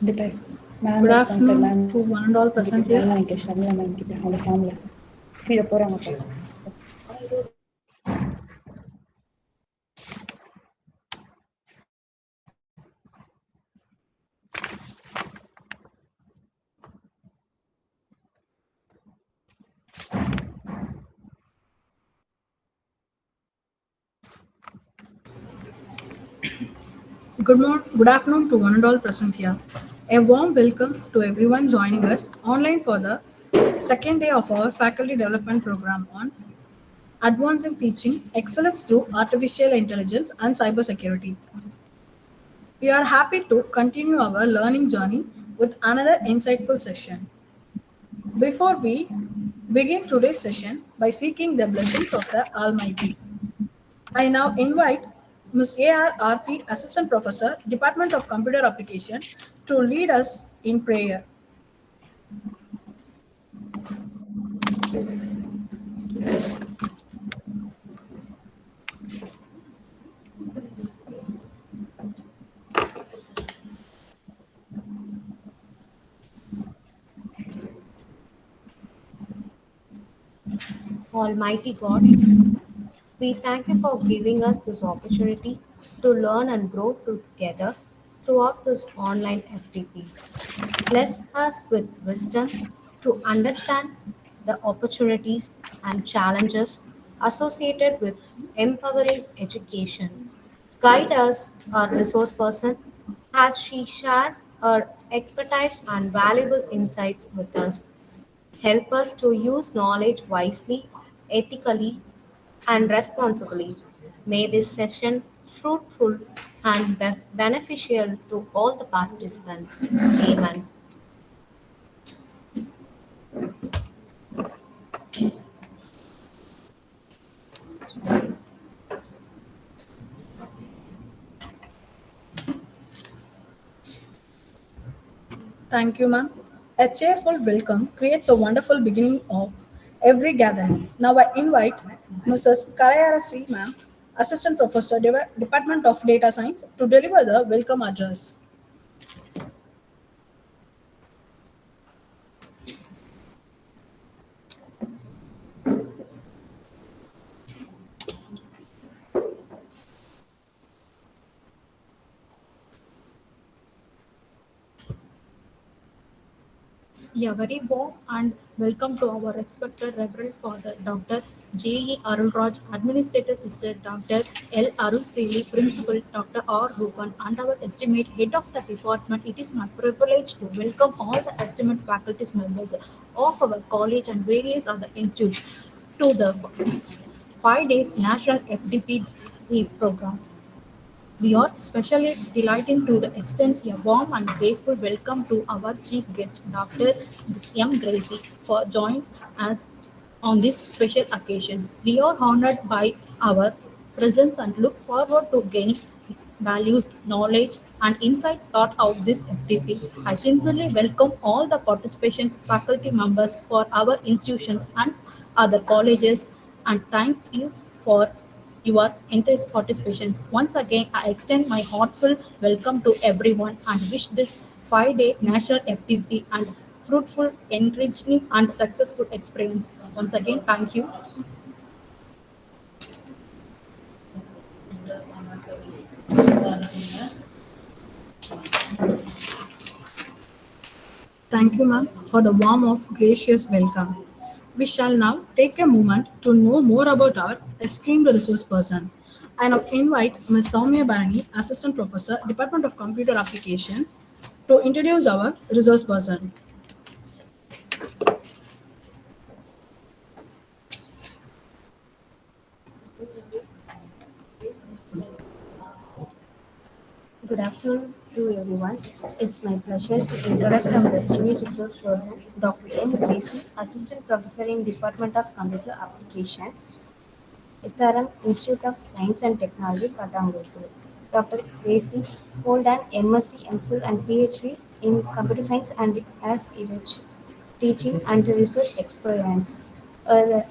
Depend. Ma'am Good இருக்காங்க afternoon ma'am to one and all கிட்ட present here. Saravana கிட்ட Saravana ma'am கிட்ட அவங்க ஃபேமிலி கீழே போறாங்க. Good afternoon to one and all present here. A warm welcome to everyone joining us online for the second day of our faculty development program on advancing teaching excellence through artificial intelligence and cybersecurity. We are happy to continue our learning journey with another insightful session. Before we begin today's session by seeking the blessings of the Almighty, I now invite Ms. A.R. Aarti, Assistant Professor, Department of Computer Application, to lead us in prayer. Almighty God, we thank you for giving us this opportunity to learn and grow together throughout this online FDP. Bless us with wisdom to understand the opportunities and challenges associated with empowering education. Guide us, our resource person, as she shared her expertise and valuable insights with us. Help us to use knowledge wisely, ethically, and responsibly. May this session fruitful and beneficial to all the participants. Amen. Thank you, ma'am. A cheerful welcome creates a wonderful beginning of every gathering. Now I invite Mrs. Karayarasi, ma'am, Assistant Professor, Department of Data Science, to deliver the welcome address. A very warm and welcome to our respected Reverend Father Dr. J.E. Arulraj, Administrator Sister Dr. L. Arul Seeli, Principal Dr. R. Rupan, and our estimate Head of the Department. It is my privilege to welcome all the estimate faculties members of our college and various other institutes to the 5 days National FDP program. We are especially delighted to extend a warm and graceful welcome to our chief guest, Dr. M. Gracie, for joining us on this special occasion. We are honored by our presence and look forward to gaining values, knowledge, and insight taught out this FDP. I sincerely welcome all the participations, faculty members for our institutions and other colleges, and thank you for your intense participation. Once again, I extend my heartfelt welcome to everyone and wish this 5 day national FTP and fruitful, enriching, and successful experience. Once again, thank you. Thank you, ma'am, for the warm of gracious welcome. We shall now take a moment to know more about our esteemed resource person. I now invite Ms. Soumya Barani, Assistant Professor, Department of Computer Application, to introduce our resource person. Good afternoon to everyone. It's my pleasure to introduce our esteemed resource person, Dr. M. Gracie, Assistant Professor in Department of Computer Application, SRM Institute of Science and Technology, Katangotu. Dr. Gracie holds an MSc, MPhil, and PhD in Computer Science and has rich teaching and research experience. Her,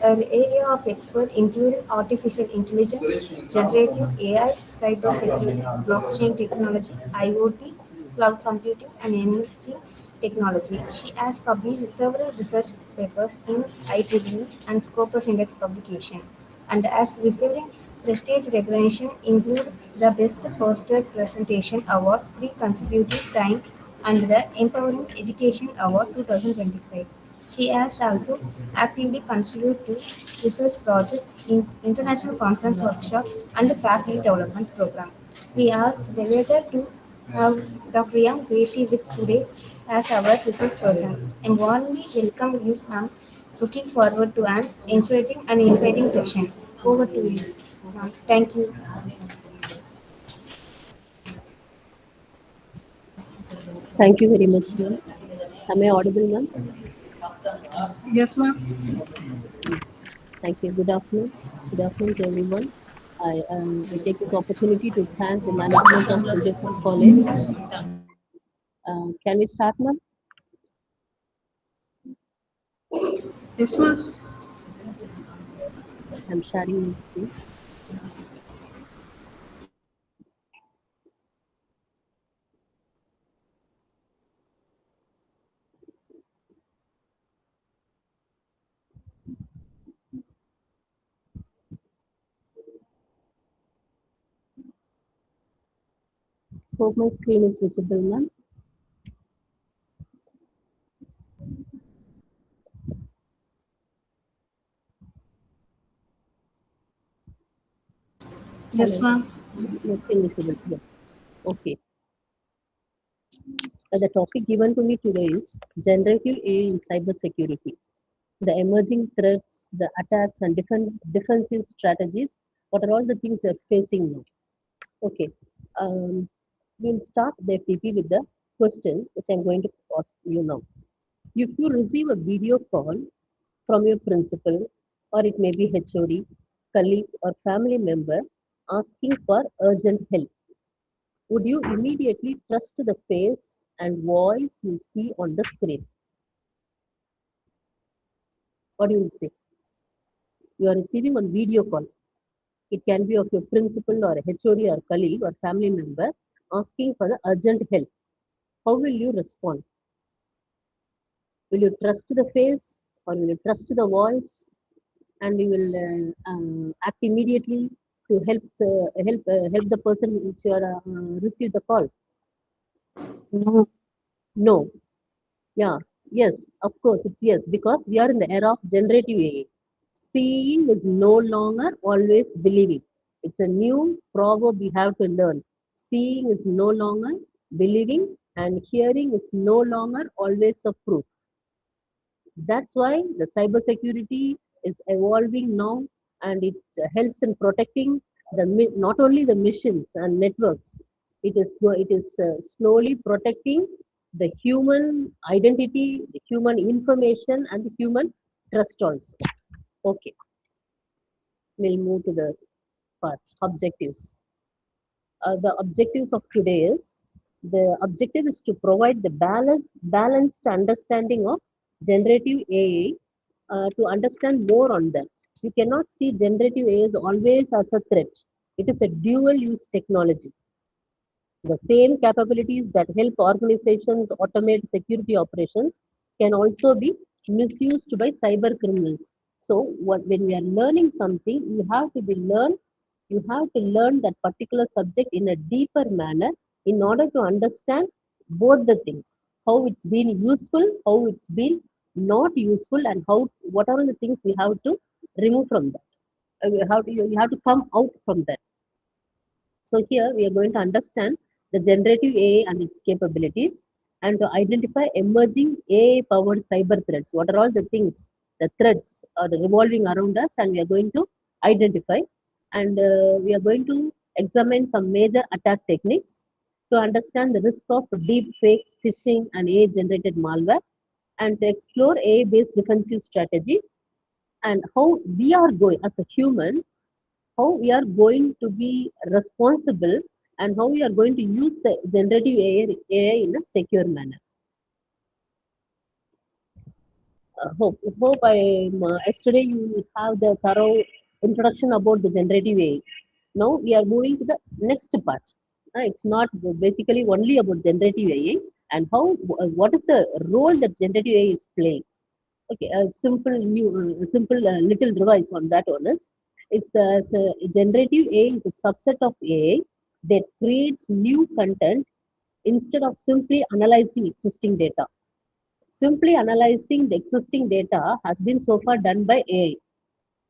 her area of expert include artificial intelligence, generative AI, cybersecurity, blockchain technology, IoT, cloud computing, and emerging technology. She has published several research papers in IEEE and Scopus Index publication, and has received prestige recognition include the Best Hosted Presentation Award 3 consecutive time and the Empowering Education Award 2025. She has also actively contributed to research projects in international conference workshops and faculty development program. We are delighted to have Dr. Young Gracie with today as our resource person. And warmly welcome you, ma'am. Looking forward to an encouraging and exciting session. Over to you, ma'am. Thank you. Thank you very much, ma'am. Am I audible, ma'am? Yes, ma'am. Yes. Thank you. Good afternoon. Good afternoon to everyone. I take this opportunity to thank the management of St. Joseph College. Can we start, ma'am? Yes, ma'am. Yes. I'm sharing this screen. Hope my screen is visible, ma'am. Yes, Hello. ma'am. My screen visible. Yes. Okay. The topic given to me today is generative AI in cybersecurity. The emerging threats, the attacks, and defensive strategies. What are all the things we are facing now? Okay. Um, we'll start the FTP with the question which I'm going to ask you now. If you receive a video call from your principal, or it may be HOD, colleague, or family member asking for urgent help, would you immediately trust the face and voice you see on the screen? What do you say? You are receiving a video call. It can be of your principal or HOD or colleague or family member asking for the urgent help. How will you respond? Will you trust the face or will you trust the voice and you will act immediately to help the person which you are received the call? No. No. Yeah. Yes. Of course, it's yes because we are in the era of generative AI. Seeing is no longer always believing. It's a new proverb we have to learn. Seeing is no longer believing, and hearing is no longer always a proof. That's why the cybersecurity is evolving now, and it helps in protecting not only the missions and networks. It is slowly protecting the human identity, the human information, and the human trust also. Okay, we'll move to the part objectives. The objectives of today is the objective is to provide the balanced understanding of generative AI to understand more on them. You cannot see generative AI as always as a threat. It is a dual use technology. The same capabilities that help organizations automate security operations can also be misused by cyber criminals. So, when we are learning something, you have to learn that particular subject in a deeper manner in order to understand both the things. How it's been useful, how it's been not useful, and how what are the things we have to remove from that. You have to come out from that. So here we are going to understand the generative AI and its capabilities and to identify emerging AI-powered cyber threats. What are all the things, the threats are revolving around us, and we are going to identify. And we are going to examine some major attack techniques to understand the risk of deep fakes, phishing, and AI-generated malware, and to explore AI-based defensive strategies and how we are going as a human how we are going to be responsible and how we are going to use the generative AI in a secure manner. Hope yesterday you have the thorough introduction about the generative AI. Now we are moving to the next part. It's not basically only about generative AI and how what is the role that generative AI is playing. Okay, a simple little revise on that one is it's generative AI is a subset of AI that creates new content instead of simply analyzing existing data. Simply analyzing the existing data has been so far done by AI.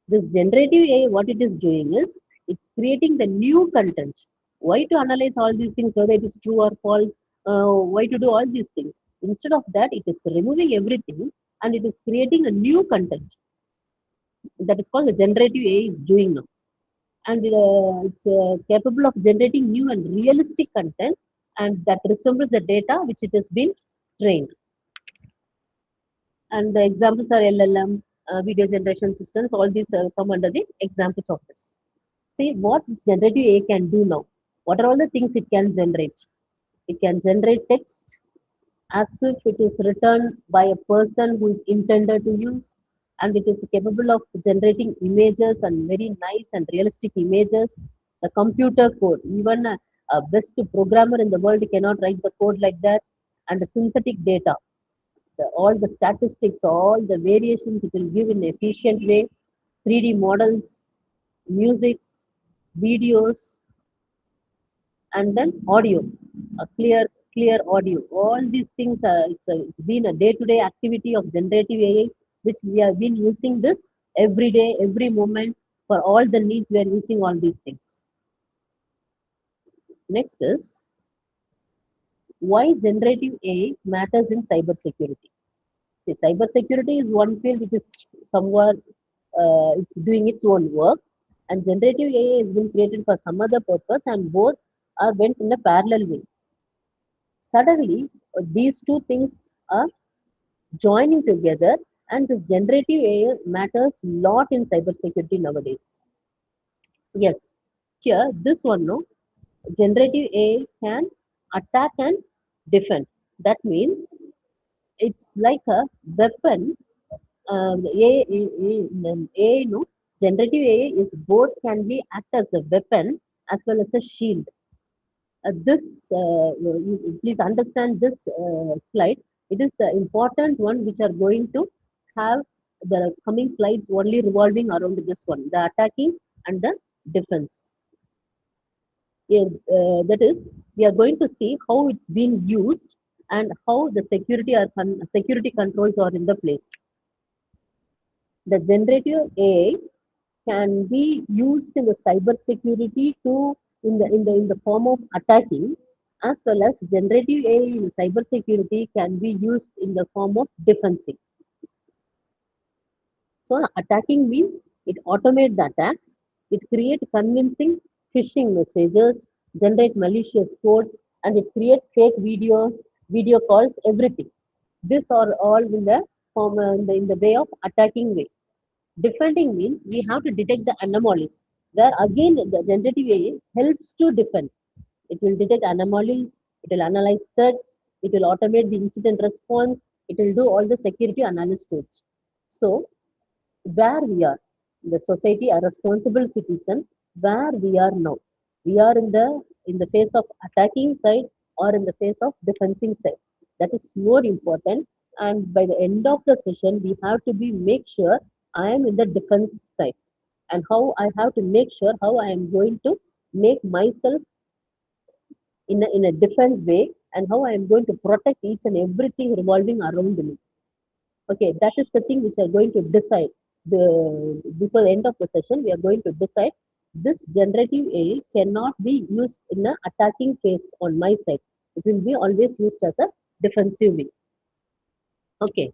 This generative AI, what it is doing is it's creating the new content. Why to analyze all these things, whether it is true or false? Why to do all these things? Instead of that, it is removing everything and it is creating a new content. That is called the generative AI is doing now. And it's capable of generating new and realistic content and that resembles the data which it has been trained. And the examples are LLM, video generation systems, all these come under the examples of this. See what this generative AI can do now. What are all the things it can generate? It can generate text as if it is written by a person who is intended to use, and it is capable of generating images and very nice and realistic images. The computer code, even a best programmer in the world cannot write the code like that, and the synthetic data all the statistics, all the variations it will give in an efficient way, 3D models, musics, videos, and then audio, a clear audio. All these things, it's been a day-to-day activity of generative AI, which we have been using this every day, every moment for all the needs. We are using all these things. Next is why generative AI matters in cybersecurity. See, cybersecurity is one field which is somewhere it's doing its own work, and generative AI has been created for some other purpose, and both are went in a parallel way. Suddenly, these two things are joining together, and this generative AI matters a lot in cybersecurity nowadays. Yes, here this one, no, generative AI can attack and defend. That means it's like a weapon AI, no, generative AI is both can be act as a weapon as well as a shield. Please understand this slide. It is the important one which are going to have the coming slides only revolving around this one, the attacking and the defense. Yeah, that is, we are going to see how it's being used and how the security controls are in the place. The generative AI can be used in the cyber security to in the form of attacking, as well as generative AI in cyber security can be used in the form of defensive. So attacking means it automate the attacks, it create convincing phishing messages, generate malicious codes, and it create fake videos, video calls, everything. These are all in the form in the way of attacking way. Defending means we have to detect the anomalies. Where again the generative AI helps to defend. It will detect anomalies, it will analyze threats, it will automate the incident response, it will do all the security analysis. So where we are, the society, a responsible citizen, where we are now. We are in the phase of attacking side or in the phase of defending side. That is more important. And by the end of the session, we have to be make sure I am in the defense side and how I have to make sure how I am going to make myself in a different way and how I am going to protect each and everything revolving around me. Okay, that is the thing which are going to decide. Before the end of the session, we are going to decide this generative AI cannot be used in an attacking phase on my side. It will be always used as a defensive way. Okay,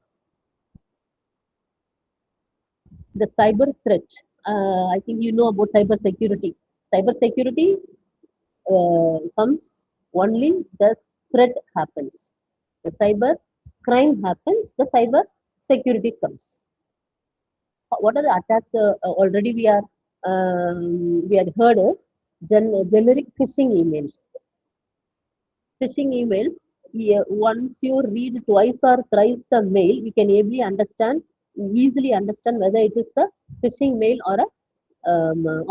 the cyber threat. I think you know about cyber security. Cyber security comes only the threat happens. The cyber crime happens, the cyber security comes. What are the attacks already we had heard is generic phishing emails. Phishing emails, yeah, once you read twice or thrice the mail, we can easily understand whether it is the phishing mail or a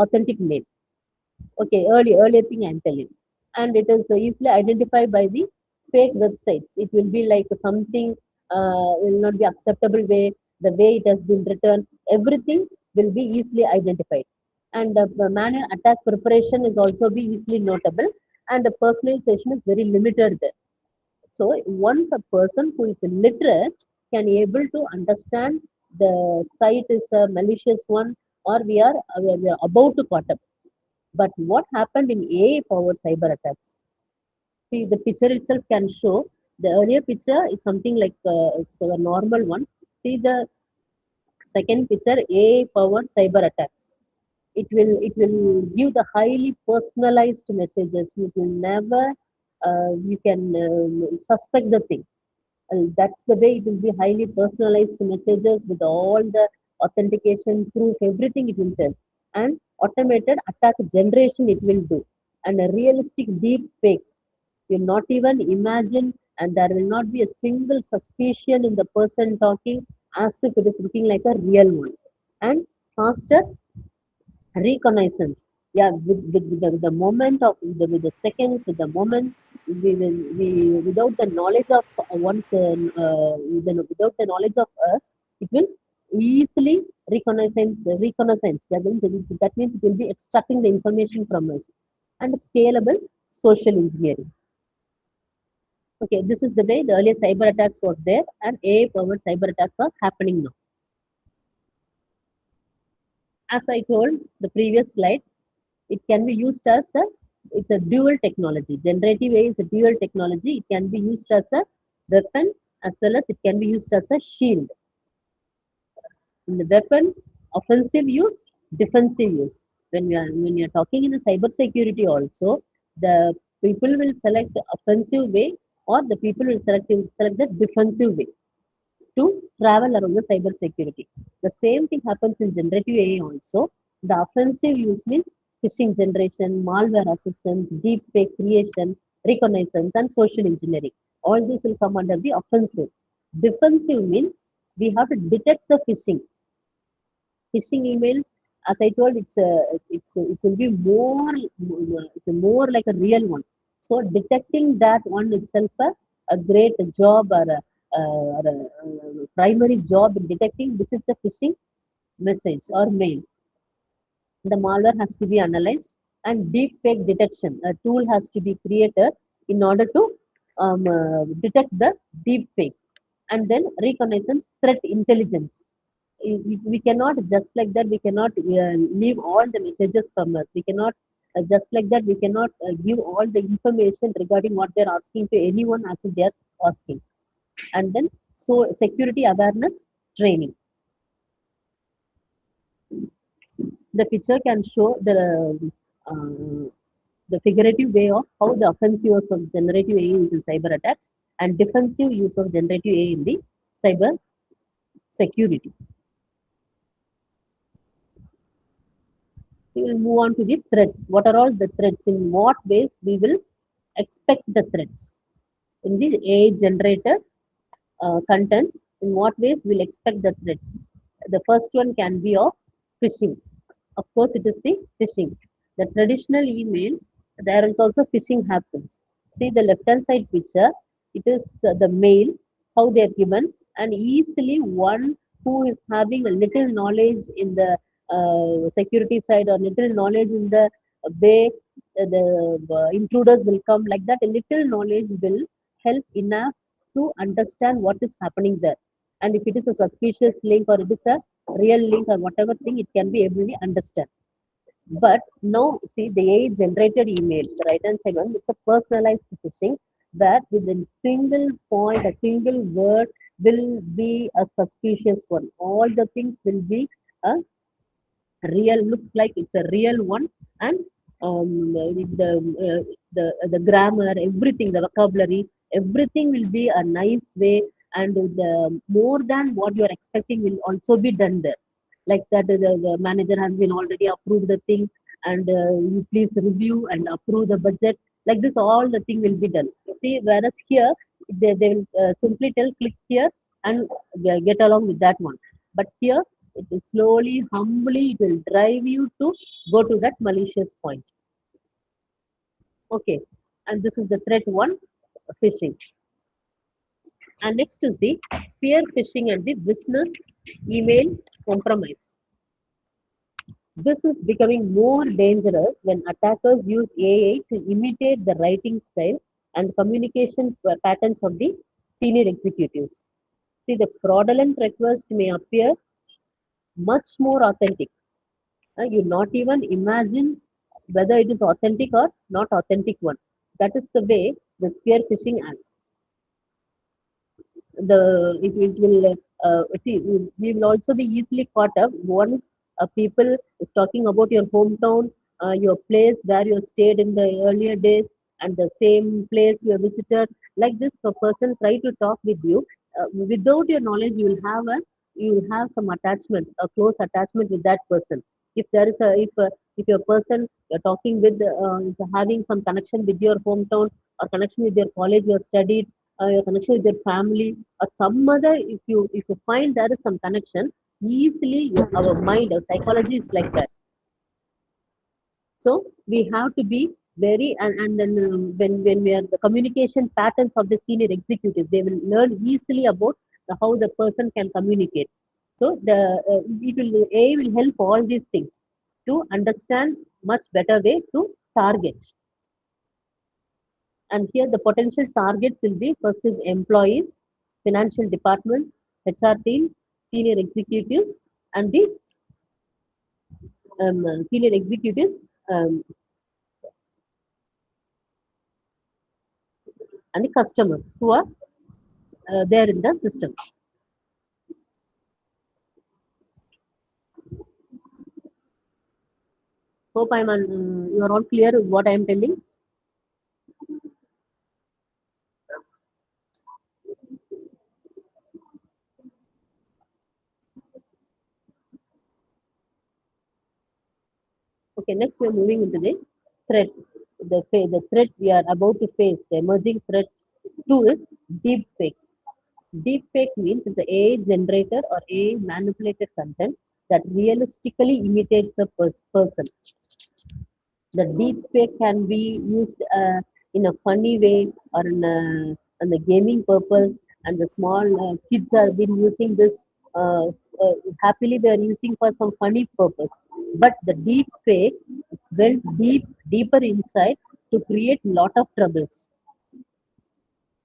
authentic mail. Okay, earlier thing I'm telling. and it is easily identified by the fake websites. It will be like something will not be acceptable the way it has been written, everything will be easily identified. And the manual attack preparation is also be easily notable, and the personalization is very limited there. So once a person who is literate can able to understand the site is a malicious one, or we are about to caught up. But what happened in AI powered cyber attacks? See, the picture itself can show the earlier picture is something like it's a normal one. See the second picture, AI powered cyber attacks. It will give the highly personalized messages. You will never you can suspect the thing. That's the way it will be highly personalized messages with all the authentication proof, everything it will tell. And automated attack generation it will do. And a realistic deep fakes. You'll not even imagine, and there will not be a single suspicion in the person talking as if it is looking like a real one. And faster reconnaissance. Yeah, with the moment of with the seconds, with the moments, we without the knowledge of without the knowledge of us, it will easily reconnaissance. That means it will be extracting the information from us. And scalable social engineering. Okay, this is the way the earlier cyber attacks was there, and AI powered cyber attacks are happening now. As I told the previous slide, it can be used as it's a dual technology. Generative AI is a dual technology. It can be used as a weapon as well as it can be used as a shield. In the weapon, offensive use, defensive use. When you are talking in the cyber security also, the people will select the offensive way, or the people will select the defensive way to travel around the cyber security. The same thing happens in generative AI also. The offensive use means phishing generation, malware assistance, deep fake creation, reconnaissance, and social engineering. All this will come under the offensive. Defensive means we have to detect the phishing emails. As I told, it will be more like a real one. So detecting that one itself a great job, or a primary job in detecting which is the phishing message or mail. The malware has to be analyzed, and deep fake detection. A tool has to be created in order to detect the deep fake. And then reconnaissance, threat intelligence. We cannot just like that, we cannot leave all the messages from us. We cannot just like that, we cannot give all the information regarding what they're asking to anyone as if they're asking. And then so security awareness training. The picture can show the figurative way of how the offensive use of generative AI in cyber attacks and defensive use of generative AI in the cyber security. We will move on to the threats. What are all the threats? In what ways we will expect the threats in the AI generated content? In what ways we'll expect the threats? The first one can be of phishing. Of course, it is the phishing. The traditional email, there is also phishing happens. See the left hand side picture, it is the mail, how they are given, and easily one who is having a little knowledge in the security side or little knowledge in the way the intruders will come, like that, a little knowledge will help enough to understand what is happening there. And if it is a suspicious link or it is a real link or whatever thing, it can be able to understand. But now, see the AI generated email, the right hand side one, it's a personalized phishing that with a single point, a single word will be a suspicious one. All the things will be a real, looks like it's a real one, and the grammar, everything, the vocabulary, everything will be a nice way, and the more than what you are expecting will also be done there. Like that, the manager has been already approved the thing, and you please review and approve the budget. Like this, all the thing will be done. See, whereas here they will simply tell click here and get along with that one. But here it will slowly, humbly, it will drive you to go to that malicious point. Okay. And this is the threat one, phishing. And next is the spear phishing and the business email compromise. This is becoming more dangerous when attackers use AI to imitate the writing style and communication patterns of the senior executives. See, the fraudulent request may appear much more authentic. You not even imagine whether it is authentic or not authentic one. That is the way the spear phishing acts. It will see, we will also be easily caught up once people is talking about your hometown, your place where you stayed in the earlier days, and the same place you visited. Like this, a person try to talk with you without your knowledge. You will have some attachment, a close attachment with that person. If there is a if your person you're talking with is having some connection with your hometown or connection with your college you studied, your connection with your family or some other, if you find there is some connection, easily our mind, our psychology is like that. So we have to be very, and then when we are the communication patterns of the senior executives, they will learn easily about how the person can communicate. So the it will A will help all these things to understand much better way to target. And here the potential targets will be first is employees, financial departments, HR teams, senior executives, and the senior executives um, and the customers who are there in the system. Hope you are all clear with what I am telling. Okay, next we are moving into the threat. The threat we are about to face, the emerging threat two is deep fakes. Deep fake means it's the AI generated or AI manipulated content that realistically imitates a person. The deep fake can be used in a funny way or in a gaming purpose, and the small kids are been using this happily. They are using for some funny purpose. But the deep fake, it's went deeper inside to create lot of troubles.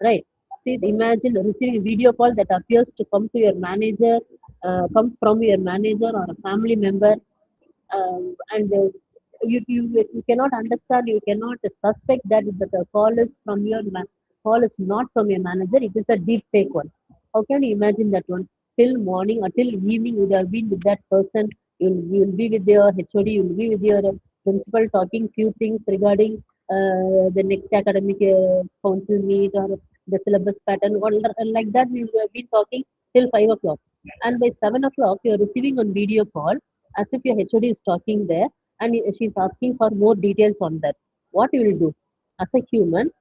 Right. See, imagine receiving a video call that appears to come to your manager, come from your manager or a family member, and you cannot understand, you cannot suspect that the call is from call is not from your manager, it is a deep fake one. How can you imagine that one? Till morning or till evening, you have been with that person. You'll be with your HOD, you'll be with your principal talking few things regarding the next academic council meet or the syllabus pattern, or like that. We have been talking till 5 o'clock, and by 7 o'clock, you are receiving on video call as if your HOD is talking there and she's asking for more details on that. What you will do as a human?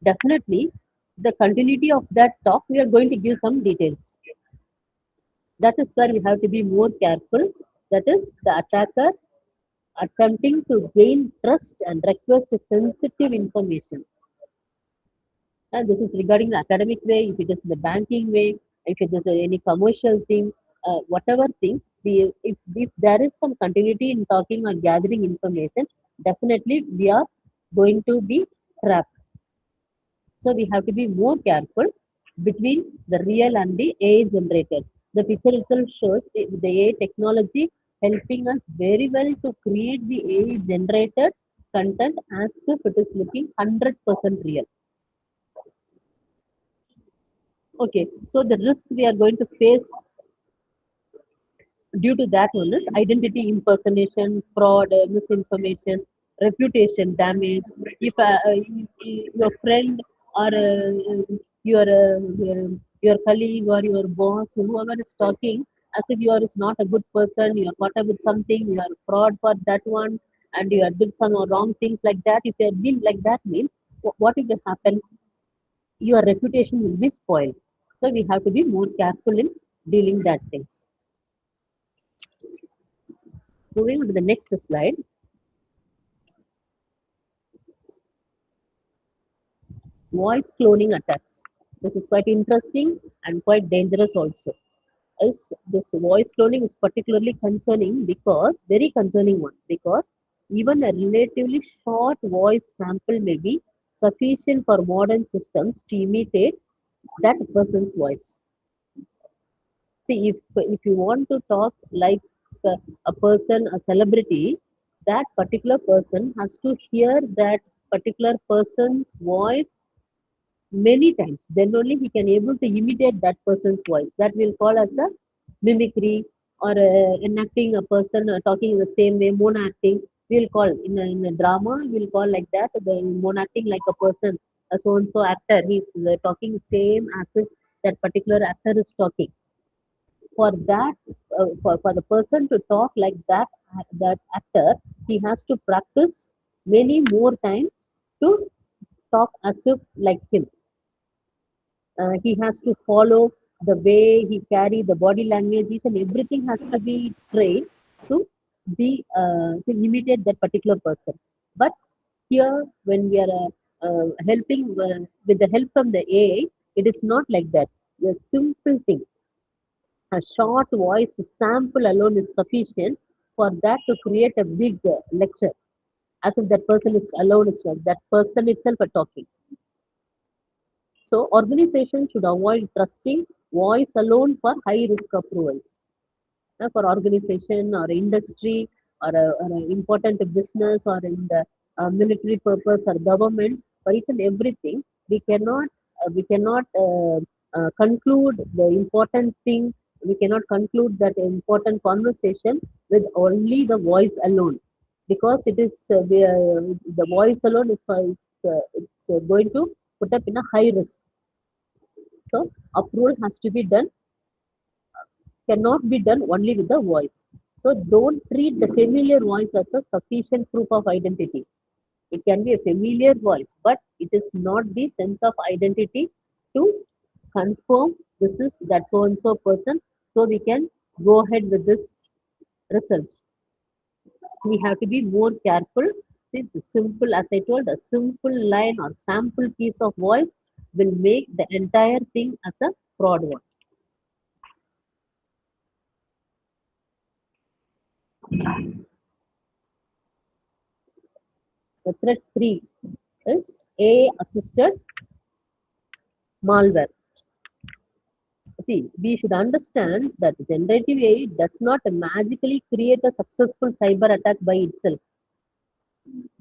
Definitely, the continuity of that talk, we are going to give some details. That is where we have to be more careful. That is the attacker attempting to gain trust and request sensitive information. And this is regarding the academic way, if it is the banking way, if it is any commercial thing, whatever thing, if there is some continuity in talking or gathering information, definitely we are going to be trapped. So we have to be more careful between the real and the AI generated. The picture itself shows the AI technology helping us very well to create the AI generated content as if it is looking 100% real. Okay, so the risk we are going to face due to that one is identity impersonation, fraud, misinformation, reputation damage. If your friend or your colleague or your boss, whoever is talking, as if you are is not a good person, you are caught up with something, you are fraud for that one, and you have did some wrong things like that. If you have been like that, means what will happen? Your reputation will be spoiled. So we have to be more careful in dealing that things. Moving on to the next slide. voice cloning attacks. This is quite interesting and quite dangerous also. Is this voice cloning is particularly concerning because very concerning one, because even a relatively short voice sample may be sufficient for modern systems to imitate that person's voice. See, if you want to talk like a person, a celebrity, that particular person has to hear that particular person's voice many times. Then only he can able to imitate that person's voice. That we'll call as a mimicry, or enacting a person talking in the same way, mono acting. We'll call in a drama. We'll call like that the mono acting, like a person, a so and so actor. He's talking same as if that particular actor is talking. For that, for the person to talk like that actor, he has to practice many more times to talk as if like him. He has to follow the way he carry the body languages, and everything has to be trained to be to imitate that particular person. But here, when we are helping with the help from the AI, it is not like that. A simple thing, a short voice sample alone is sufficient for that to create a big lecture, as if that person is alone, is that person itself are talking. So organizations should avoid trusting voice alone for high risk approvals. For organization or industry, or a important business, or in the military purpose or government, for each and everything, we cannot conclude the important thing. We cannot conclude that important conversation with only the voice alone, because it is the voice alone is going to put up in a high risk. So approval has to be done, cannot be done only with the voice. So don't treat the familiar voice as a sufficient proof of identity. It can be a familiar voice, but it is not the sense of identity to confirm this is that so and so person. So we can go ahead with this result. We have to be more careful. See, the simple, as I told, a simple line or sample piece of voice will make the entire thing as a fraud one. The threat 3 is AI-assisted malware. See, we should understand that generative AI does not magically create a successful cyber attack by itself.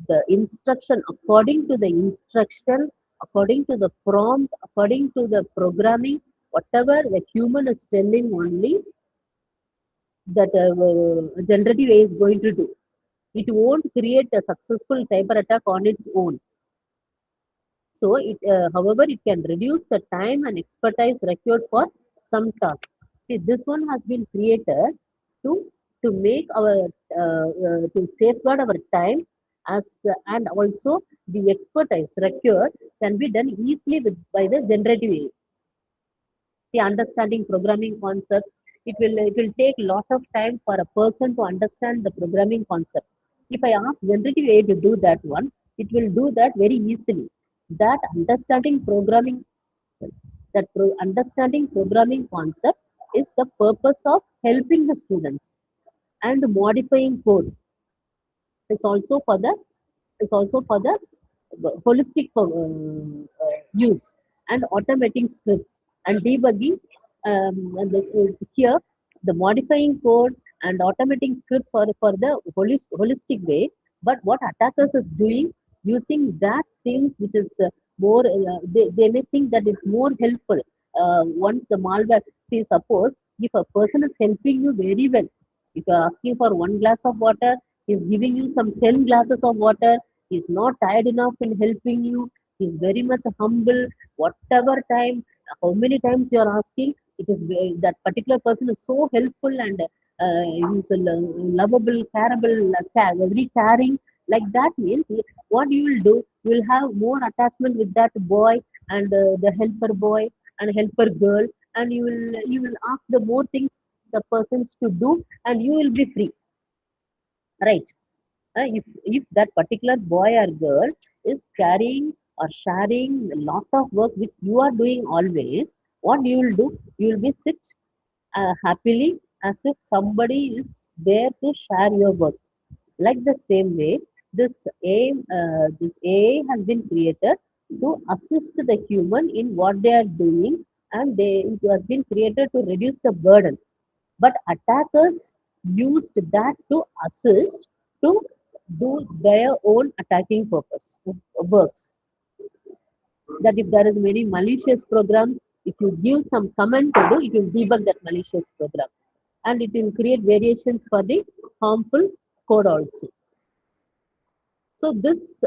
The instruction, according to the instruction, according to the prompt, according to the programming, whatever the human is telling only, that generative AI is going to do. It won't create a successful cyber attack on its own. So, however, it can reduce the time and expertise required for some tasks. See, this one has been created to make our to safeguard our time, and also the expertise required can be done easily by the generative AI. The understanding programming concept, it will take a lot of time for a person to understand the programming concept. If I ask generative AI to do that one, it will do that very easily. That understanding programming concept is the purpose of helping the students, and modifying code is also for the holistic use, and automating scripts and debugging. Here, the modifying code and automating scripts are for the holistic way. But what attackers is doing, using that things which is more, they may think that it's more helpful. Once the malware, see, suppose if a person is helping you very well, if you are asking for one glass of water, he's giving you some 10 glasses of water. He's not tired enough in helping you. He's very much humble. Whatever time, how many times you are asking, it is that particular person is so helpful, and he's a lovable, careable, very caring. Like that means, what you will do, you will have more attachment with that boy, and the helper boy and helper girl, and you will ask the more things the persons to do, and you will be free, right? If that particular boy or girl is carrying or sharing a lot of work which you are doing always, what you will do? You will be sit happily as if somebody is there to share your work. Like the same way, this AI has been created to assist the human in what they are doing, and it has been created to reduce the burden. But attackers used that to assist to do their own attacking purpose works. That if there is many malicious programs, if you give some command to do, it will debug that malicious program, and it will create variations for the harmful code also. So this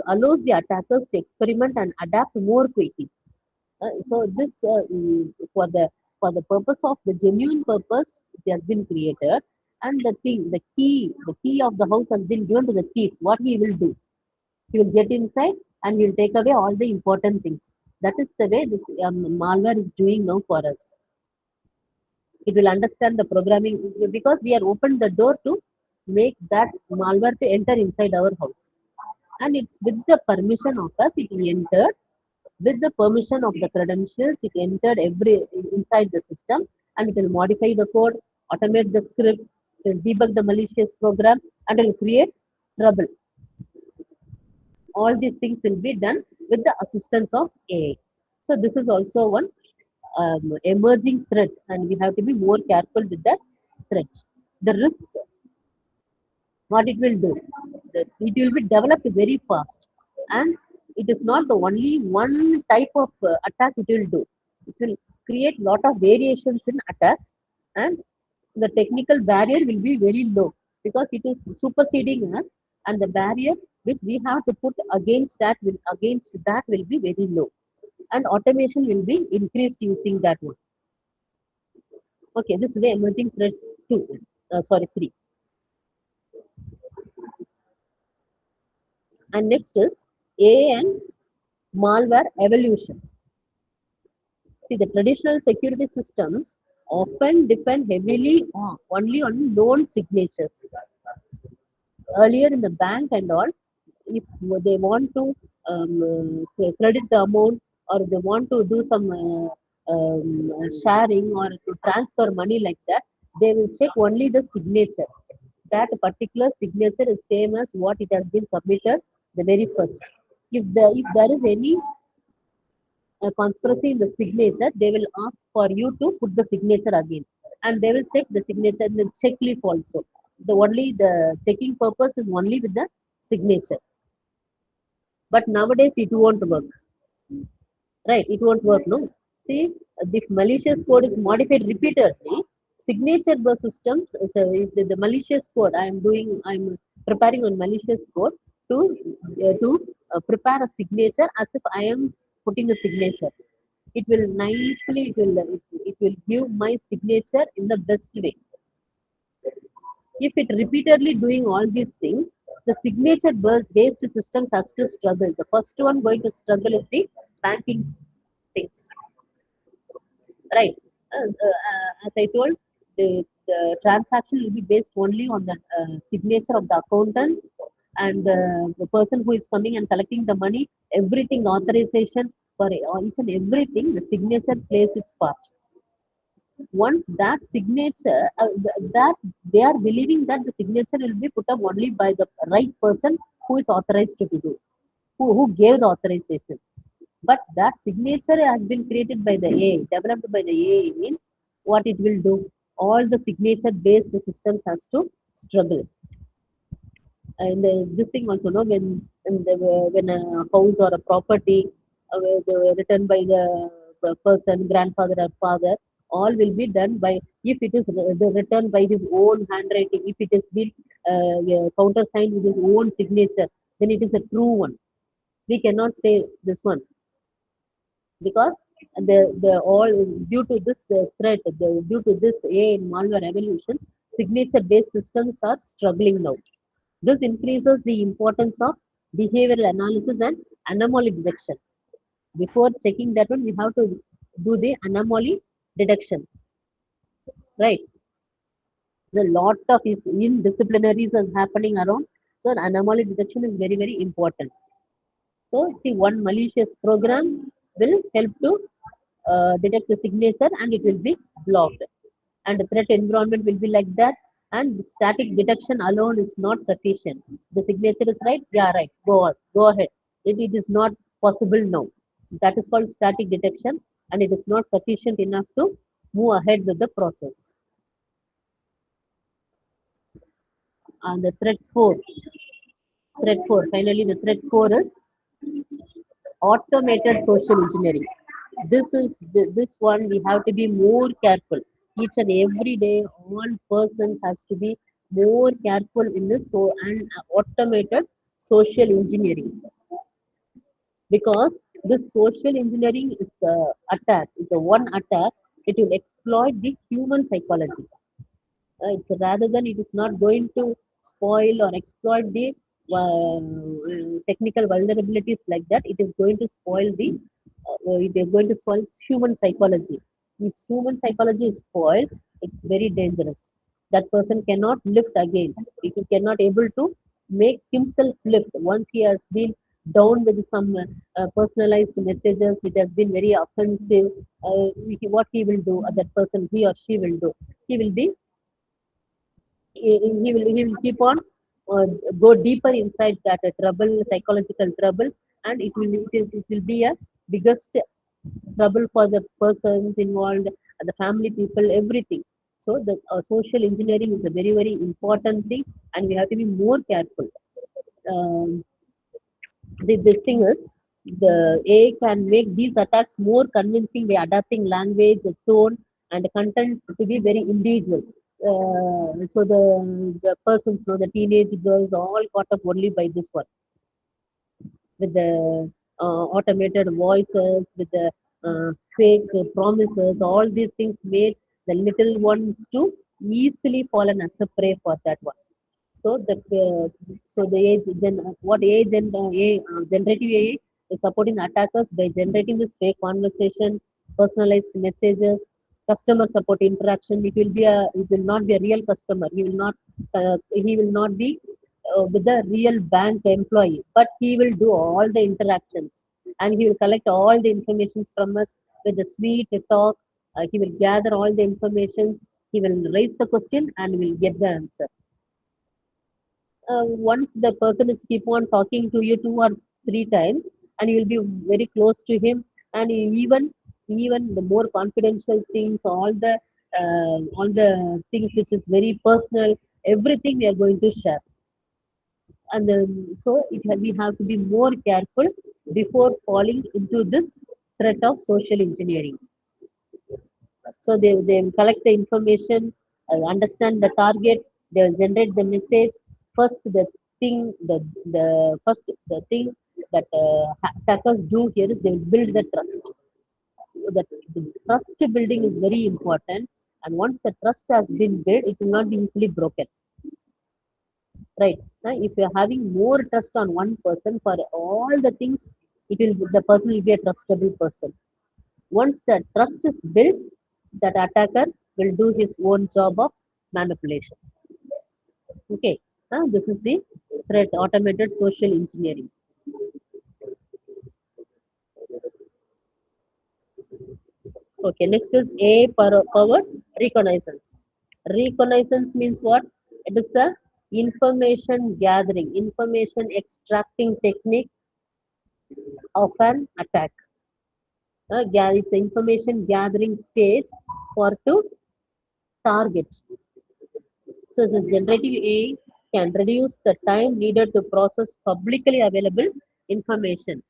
allows the attackers to experiment and adapt more quickly. For the purpose of the genuine purpose, it has been created, and the key of the house has been given to the thief. What he will do? He will get inside and he will take away all the important things. That is the way this malware is doing now for us. It will understand the programming because we are opened the door to make that malware to enter inside our house, and it's with the permission of us. It entered with the permission of the credentials. It entered every inside the system, and it will modify the code, automate the script, it will debug the malicious program, and it will create trouble. All these things will be done with the assistance of AI. So this is also one emerging threat, and we have to be more careful with that threat. The risk, what it will do, it will be developed very fast, and it is not the only one type of attack it will do. It will create lot of variations in attacks, and the technical barrier will be very low because it is superseding us, and the barrier which we have to put against that will be very low, and automation will be increased using that one. Okay, this is the emerging threat two. Sorry, three. And next is AI and malware evolution. See, the traditional security systems often depend heavily only on known signatures. Earlier in the bank and all, if they want to credit the amount, or they want to do some sharing or to transfer money like that, they will check only the signature. That particular signature is same as what it has been submitted the very first. If there is any conspiracy in the signature, they will ask for you to put the signature again, and they will check the signature and the check leaf also. The checking purpose is only with the signature. But nowadays it won't work, right? It won't work, no. See, if malicious code is modified repeatedly, signature based systems. So if the malicious code I'm preparing on malicious code to prepare a signature as if I am putting a signature. It will nicely, it will give my signature in the best way. If it repeatedly doing all these things, the signature based system has to struggle. The first one going to struggle is the banking things, right? As I told, the transaction will be based only on the signature of the accountant and the person who is coming and collecting the money. Everything authorization for each and everything, the signature plays its part. Once that signature, that they are believing that the signature will be put up only by the right person who is authorized to do, who gave the authorization. But that signature has been created by the AI, developed by the AI, means what it will do, all the signature based systems has to struggle. And this thing also, no, when a house or a property written by the person, grandfather or father, all will be done by, if it is written by his own handwriting, if it is been countersigned with his own signature, then it is a true one. We cannot say this one, because the all due to this threat, due to this AI and malware evolution, signature based systems are struggling now. This increases the importance of behavioral analysis and anomaly detection. Before checking that one, we have to do the anomaly detection, right? The lot of indisciplinaries is happening around, so the anomaly detection is very, very important. So see, one malicious program will help to detect the signature and it will be blocked. And the threat environment will be like that. And the static detection alone is not sufficient. The signature is right, yeah, right. Go on, go ahead. It is not possible now. That is called static detection, and it is not sufficient enough to move ahead with the process. And the threat 4, finally, the threat 4 is automated social engineering. This one we have to be more careful. Each and every day, all persons has to be more careful in this automated social engineering, because this social engineering is the attack. It's a one attack. It will exploit the human psychology. It's rather than it is not going to spoil or exploit the technical vulnerabilities like that. It is going to spoil it is going to spoil human psychology. If human psychology is spoiled, it's very dangerous. That person cannot lift again. He cannot able to make himself lift once he has been down with some personalized messages which has been very offensive. What he will do, that person, he or she will do, he will be he will keep on go deeper inside that trouble, psychological trouble, and it will be a biggest trouble for the persons involved, the family people, everything. So the social engineering is a very very important thing, and we have to be more careful. um, this thing is, the AI can make these attacks more convincing by adapting language, tone, and content to be very individual. So the persons, the teenage girls, all caught up only by this one, with the automated voices, with the fake promises. All these things made the little ones to easily fallen as a prey for that one. So the what generative AI is supporting attackers by generating this fake conversation, personalized messages, customer support interaction. It will not be a real customer. He will not be with the real bank employee, but he will do all the interactions, and he will collect all the informations from us with the sweet talk. He will gather all the informations. He will raise the question and will get the answer. Once the person is keep on talking to you 2 or 3 times, and you will be very close to him, and even the more confidential things, all the things which is very personal, everything we are going to share. And then, so we have to be more careful before falling into this threat of social engineering. So they will collect the information, understand the target, they will generate the message. First, the thing that hackers do here is they will build the trust. The trust building is very important, and once the trust has been built, it will not be easily broken. Right? If you are having more trust on one person for all the things, the person will be a trustable person. Once the trust is built, that attacker will do his own job of manipulation. Okay, this is the threat, automated social engineering. Okay, next is powered reconnaissance. Reconnaissance means what? It is a information gathering, information extracting technique of an attack. It's an information gathering stage for to target. So the generative AI can reduce the time needed to process publicly available information.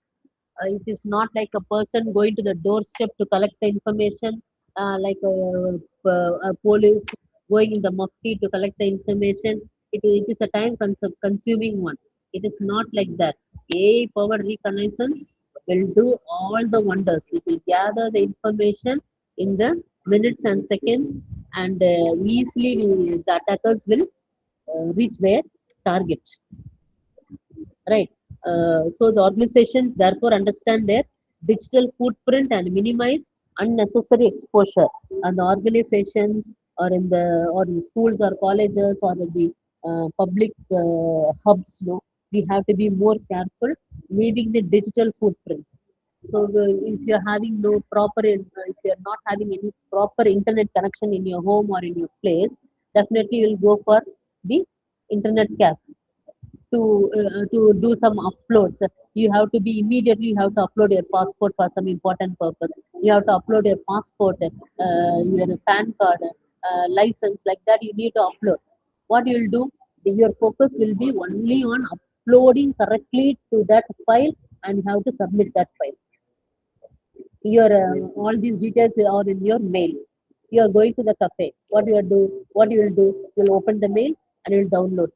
It is not like a person going to the doorstep to collect the information, like a police going in the mufti to collect the information. It is a time consuming one. It is not like that. AI powered reconnaissance will do all the wonders. It will gather the information in the minutes and seconds, and easily the attackers will reach their target. Right. So the organizations therefore understand their digital footprint and minimize unnecessary exposure. And the organizations or in schools or colleges or in the public hubs, we have to be more careful leaving the digital footprint. So if you're having no proper, if you're not having any proper internet connection in your home or in your place, definitely you'll go for the internet cafe to do some uploads. You have to be immediately. You have to upload your passport for some important purpose. You have to upload your passport, your PAN card, license, like that. You need to upload. What you will do? Your focus will be only on uploading correctly to that file, and you have to submit that file. Your all these details are in your mail. You are going to the cafe. What you will do? You will open the mail and you will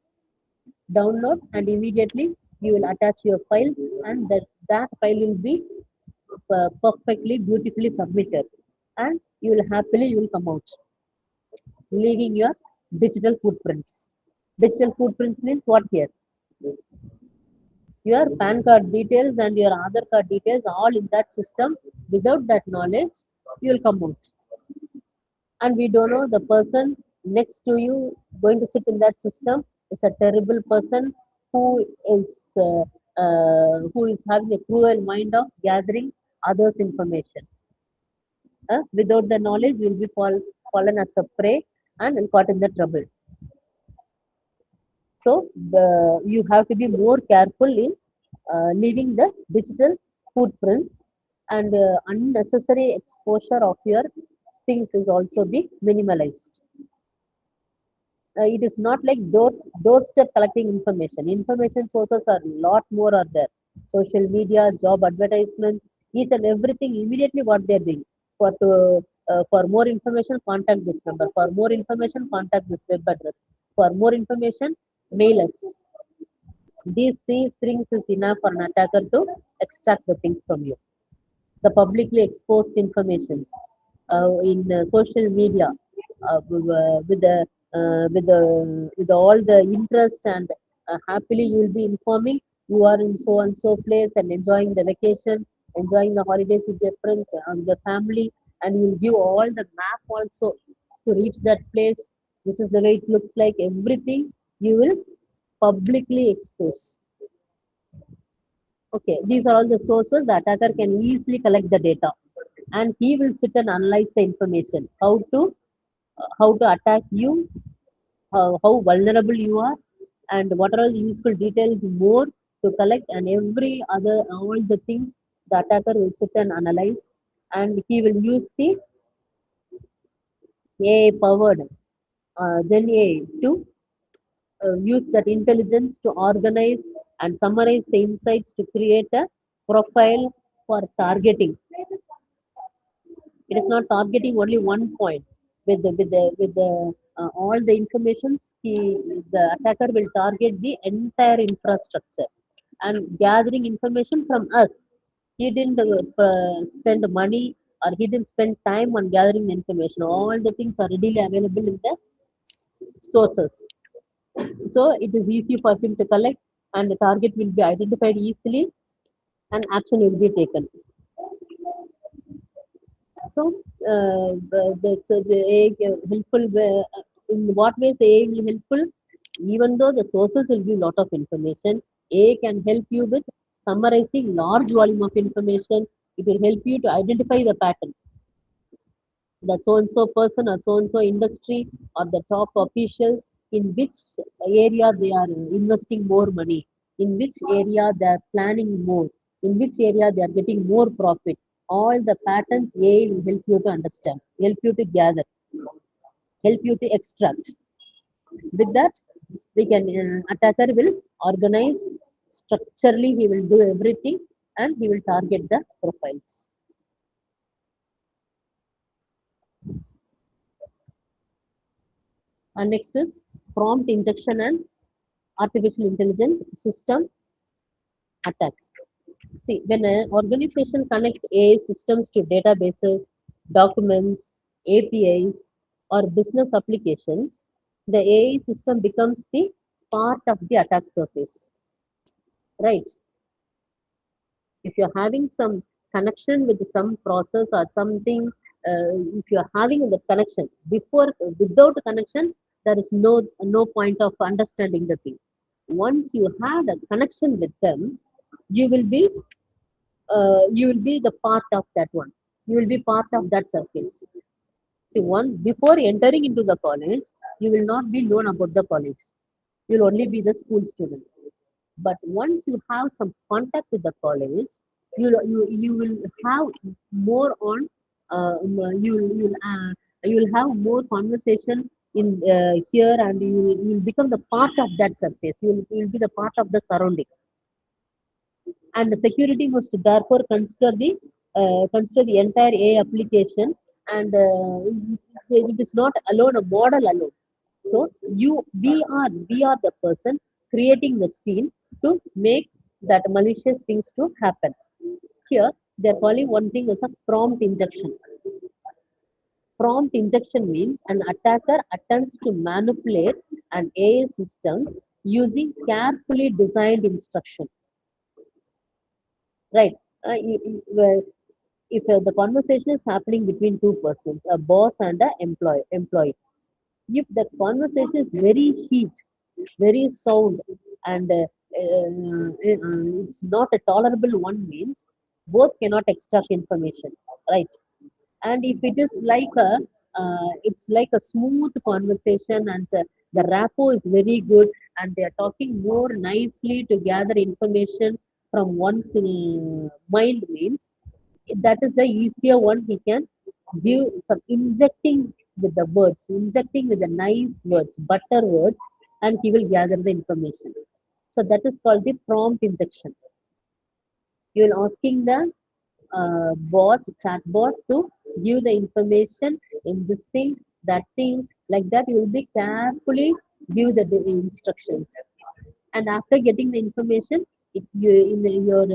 download, and immediately you will attach your files, and that file will be perfectly beautifully submitted, and you will come out leaving your digital footprints. Digital footprints means what here? Your PAN card details and your Aadhaar card details all in that system. Without that knowledge, you will come out, and we don't know the person next to you going to sit in that system is a terrible person who is who is having a cruel mind of gathering others information. Without the knowledge you will be fallen as a prey and will caught in the trouble. So you have to be more careful in leaving the digital footprints, and unnecessary exposure of your things is also be minimalized. It is not like doorstep collecting information. Information sources are a lot more are there. Social media, job advertisements, each and everything immediately what they are doing. For more information, contact this number. For more information, contact this web address. For more information, mail us. These three things is enough for an attacker to extract the things from you. The publicly exposed informations in social media, with the with all the interest, and happily you will be informing you are in so and so place and enjoying the vacation, enjoying the holidays with your friends and the family, and you will give all the map also to reach that place. This is the way it looks like. Everything you will publicly expose. Okay, these are all the sources. The attacker can easily collect the data, and he will sit and analyze the information. How to attack you, how vulnerable you are, and what are all the useful details more to collect, and every other all the things the attacker will sit and analyze, and he will use the AI powered Gen AI to use that intelligence to organize and summarize the insights to create a profile for targeting. It is not targeting only one point. With the all the informations, the attacker will target the entire infrastructure and gathering information from us. He didn't spend money, or he didn't spend time on gathering the information. All the things are readily available in the sources. So it is easy for him to collect, and the target will be identified easily, and action will be taken. So the AI helpful. In what ways AI will helpful? Even though the sources will give lot of information, AI can help you with summarizing large volume of information. It will help you to identify the pattern. That so and so person or so and so industry or the top officials, in which area they are investing more money, in which area they are planning more, in which area they are getting more profit. All the patterns AI will help you to understand, help you to gather, help you to extract. With that, we can attacker will organize structurally. He will do everything, and he will target the profiles. And next is prompt injection and artificial intelligence system attacks. See, when an organization connects AI systems to databases, documents, APIs, or business applications, the AI system becomes the part of the attack surface. Right? If you're having some connection with some process or something, if you're having the connection without a connection, there is no point of understanding the thing. Once you had a connection with them, you will be the part of that one. You will be part of that surface. See, one before entering into the college, you will not be known about the college. You'll only be the school student. But once you have some contact with the college, you will have more on you will have more conversation in here, and you will become the part of that surface. You will be the part of the surrounding, and the security must therefore consider the entire AI application, and it is not alone a model alone. So we are the person creating the scene to make that malicious things to happen. Here they are calling one thing as a prompt injection. Prompt injection means an attacker attempts to manipulate an AI system using carefully designed instruction. Right. Well, if the conversation is happening between two persons, a boss and a employee, if the conversation is very heat, very sound, and it's not a tolerable one, means both cannot extract information, right? And if it is like it's like a smooth conversation, and the rapport is very good, and they are talking more nicely to gather information from one's mind, means that is the easier one. He can give some injecting with the words, injecting with the nice words, butter words, and he will gather the information. So that is called the prompt injection. You are asking the chatbot to give the information in this thing, that thing, like that. You will be carefully give the instructions, and after getting the information, your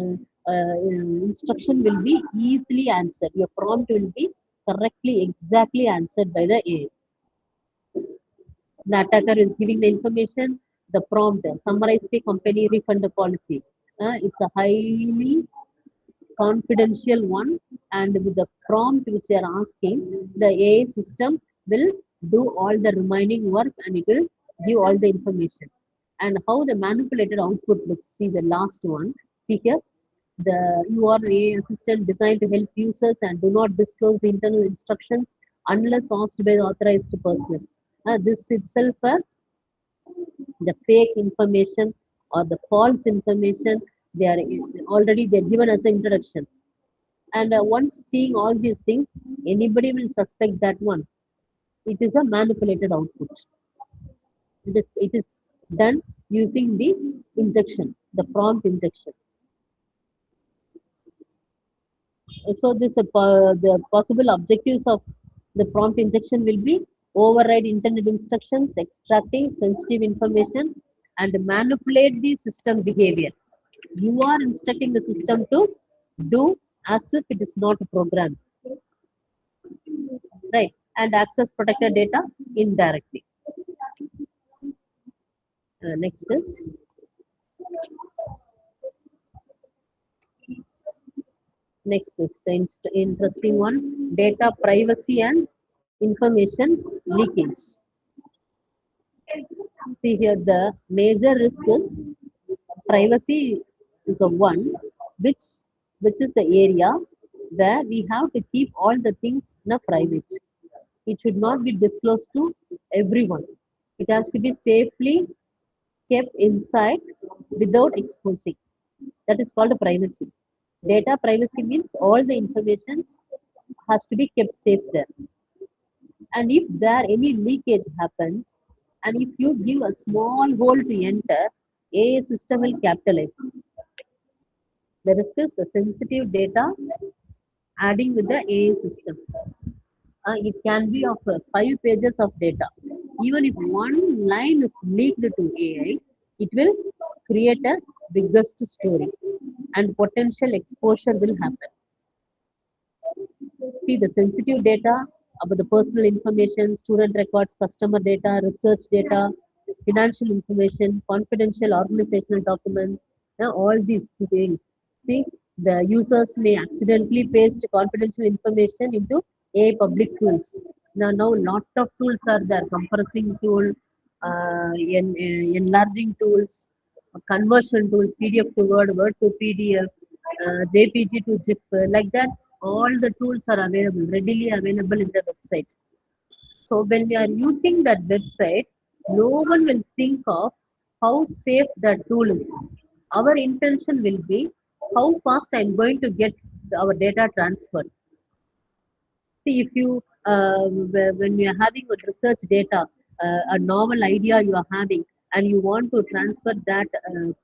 instruction will be easily answered. Your prompt will be correctly, exactly answered by the AI. The attacker is giving the information, the prompt, summarize the company refund policy. It's a highly confidential one, and with the prompt which they are asking, the AI system will do all the remaining work, and it will give all the information. And how the manipulated output looks. See the last one. See here, the your AI assistant designed to help users and do not disclose the internal instructions unless asked by the authorized person. This itself the fake information or the false information, they are already they're given as an introduction. And once seeing all these things, anybody will suspect that one. It is a manipulated output. It is done using the injection, the prompt injection. So the possible objectives of the prompt injection will be override intended instructions, extracting sensitive information, and manipulate the system behavior. You are instructing the system to do as if it is not programmed, right? And access protected data indirectly. Next is the interesting one: data privacy and information leakage. See here, the major risk is privacy is a one, which which is the area where we have to keep all the things in a private. It should not be disclosed to everyone. It has to be safely kept inside without exposing. That is called a privacy. Data privacy means all the information has to be kept safe there. And if there any leakage happens, and if you give a small hole to enter, AI system will capitalize. The risk is the sensitive data adding with the AI system. It can be of 5 pages of data. Even if one line is leaked to AI, it will create a biggest story, and potential exposure will happen. See the sensitive data about the personal information, student records, customer data, research data, financial information, confidential organizational documents, all these things. See, the users may accidentally paste confidential information into a public tools. Now lot of tools are there: compressing tool, enlarging tools, conversion tools, PDF to Word, Word to PDF, JPG to ZIP, like that. All the tools are available, readily available in the website. So when we are using that website, no one will think of how safe that tool is. Our intention will be how fast I'm going to get our data transferred. See, if you when you are having a research data, a novel idea you are having, and you want to transfer that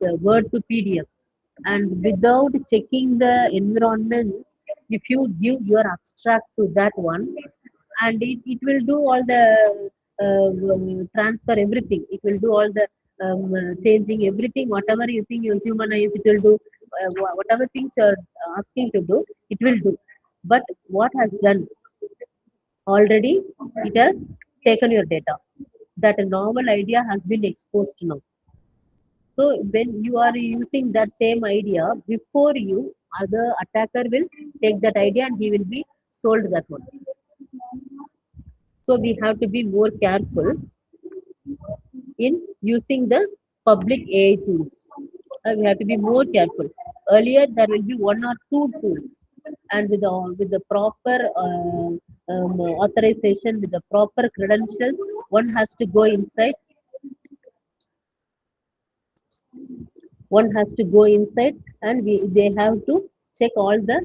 the Word to PDF, and without checking the environments, if you give your abstract to that one, and it will do all the transfer everything. It will do all the changing everything. Whatever you think you humanize, it will do. Whatever things you're asking to do, it will do. But what has done? Already it has taken your data. That a novel idea has been exposed now. So when you are using that same idea, before you, other attacker will take that idea and he will be sold that one. So we have to be more careful in using the public AI tools. We have to be more careful. Earlier, there will be one or two tools, and with the proper authorization, with the proper credentials, one has to go inside. One has to go inside, and they have to check all the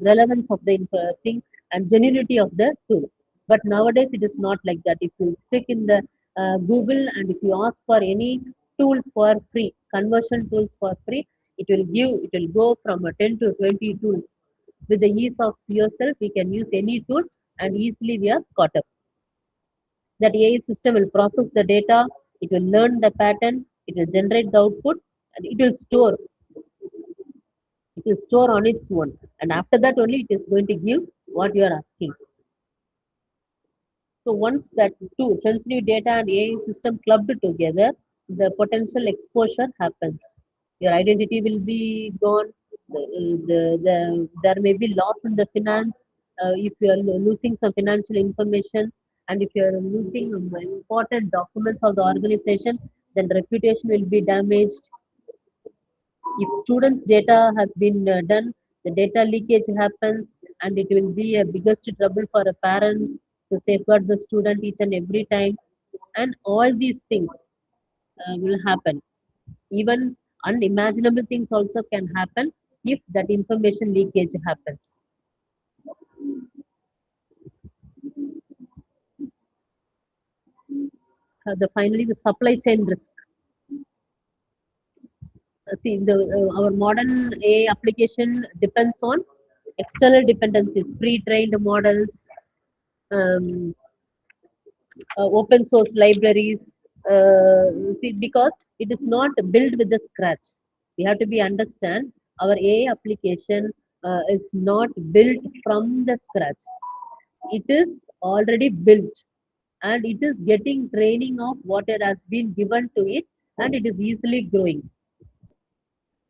relevance of the thing and genuinity of the tool. But nowadays it is not like that. If you click in the Google, and if you ask for any tools for free, conversion tools for free, it will go from 10 to 20 tools. With the ease of yourself, we can use any tool, and easily we are caught up. That AI system will process the data, it will learn the pattern, it will generate the output, and it will store on its own. And after that only it is going to give what you are asking. So once that two sensitive data and AI system clubbed together, the potential exposure happens. Your identity will be gone. There may be loss in the finance if you are losing some financial information, and if you are losing important documents of the organization, then reputation will be damaged. If students' data has been done, the data leakage happens, and it will be a biggest trouble for the parents to safeguard the student each and every time. And all these things will happen. Even unimaginable things also can happen if that information leakage happens. Finally, the supply chain risk. See, our modern AI application depends on external dependencies, pre-trained models, um, open source libraries. See, because it is not built with the scratch. We have to be understand our AI application is not built from the scratch. It is already built, and it is getting training of what it has been given to it, and it is easily growing.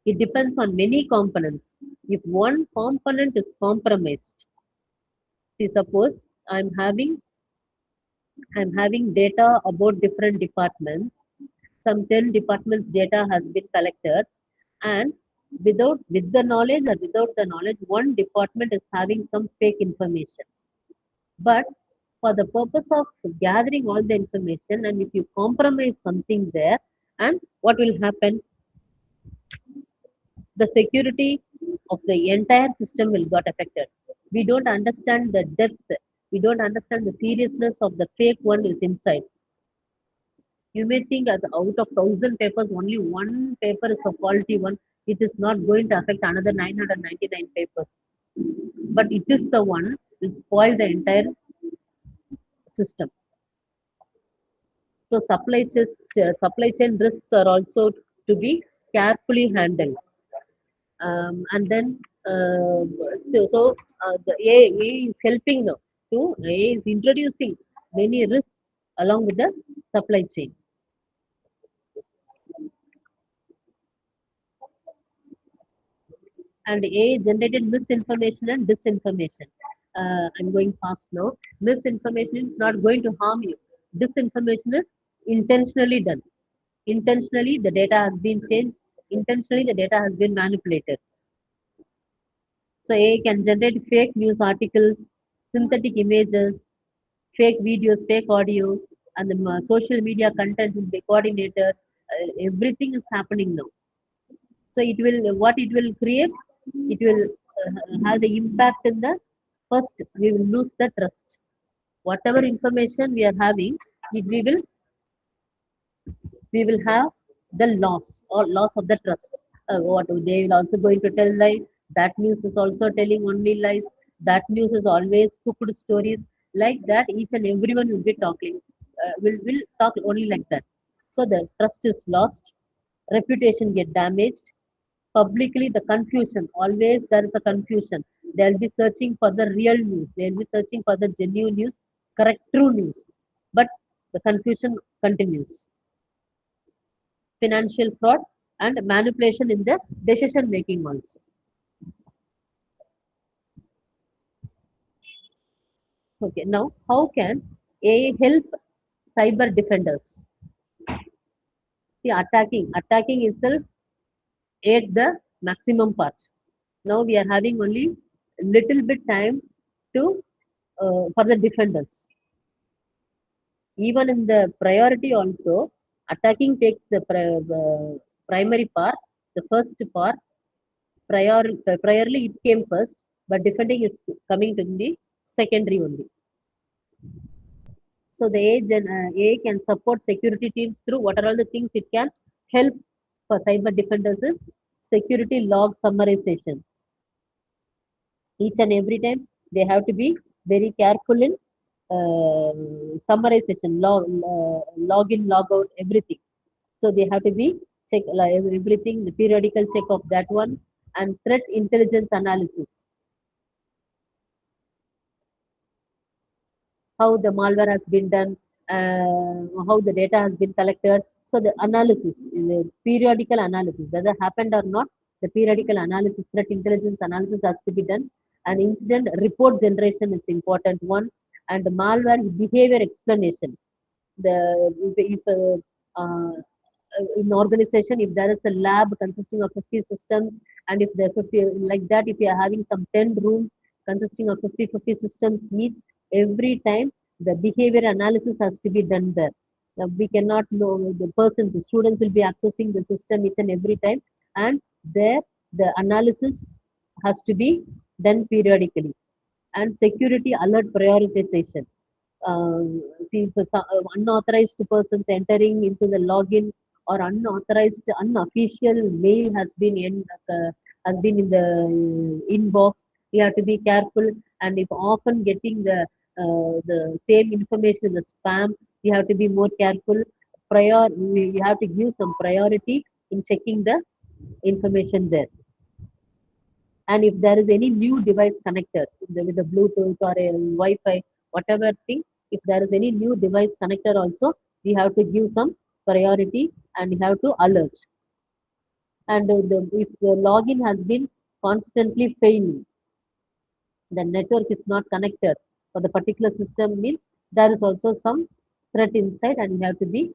It depends on many components. If one component is compromised, see, suppose I'm having I'm having data about different departments. Some 10 departments data has been collected, and with the knowledge or without the knowledge, one department is having some fake information. But for the purpose of gathering all the information, and if you compromise something there, and what will happen? The security of the entire system will got affected. We don't understand the depth. We don't understand the seriousness of the fake one is inside. You may think as out of 1,000 papers, only one paper is a quality one. It is not going to affect another 999 papers. But it is the one will spoil the entire system. So supply chain risks are also to be carefully handled. And then the AI is helping now to AI is introducing many risks along with the supply chain. And AI generated misinformation and disinformation. I'm going fast now. Misinformation is not going to harm you. Disinformation is intentionally done. Intentionally, the data has been changed. Intentionally, the data has been manipulated. So AI can generate fake news articles, synthetic images, fake videos, fake audio, and the social media content will be coordinated. Everything is happening now. So it will, what it will create, it will have the impact in the first, we will lose the trust. Whatever information we are having, it, we will have the loss or loss of the trust. What they will also going to tell lies. That news is also telling only lies. That news is always cooked stories like that. Each and everyone will be talking. Will talk only like that. So the trust is lost. Reputation get damaged. Publicly, the confusion. Always there is a confusion. They'll be searching for the real news. They'll be searching for the genuine news, correct, true news. But the confusion continues. Financial fraud and manipulation in the decision making also. Okay, now how can AI help cyber defenders? See, attacking itself at the maximum part. Now we are having only little bit time to for the defenders. Even in the priority also, attacking takes the primary part, the first part. Priorly it came first, but defending is coming to the secondary only. So the AI can support security teams through what are all the things it can help for cyber defenders is security log summarization. Each and every time they have to be very careful in summarization, log in, log out, everything. So they have to be check everything, the periodical check of that one, and threat intelligence analysis. How the malware has been done, how the data has been collected. So the analysis, the periodical analysis, whether happened or not, the periodical analysis, threat intelligence analysis has to be done. And incident report generation is important one, and malware behavior explanation. The if in organization, if there is a lab consisting of 50 systems, and if there are 50 like that, if you are having some 10 rooms consisting of 50 systems each, every time the behavior analysis has to be done there. Now, we cannot know the persons, the students will be accessing the system each and every time, and there the analysis has to be done periodically. And security alert prioritization. See, for unauthorized persons entering into the login, or unauthorized, unofficial mail has been in the inbox. We have to be careful, and if often getting the same information in the spam, we have to be more careful. We have to give some priority in checking the information there. And if there is any new device connected with the Bluetooth or a Wi-Fi, whatever thing, if there is any new device connected also, we have to give some priority and we have to alert. And if the login has been constantly failing, the network is not connected for the particular system, means there is also some threat inside, and we have to be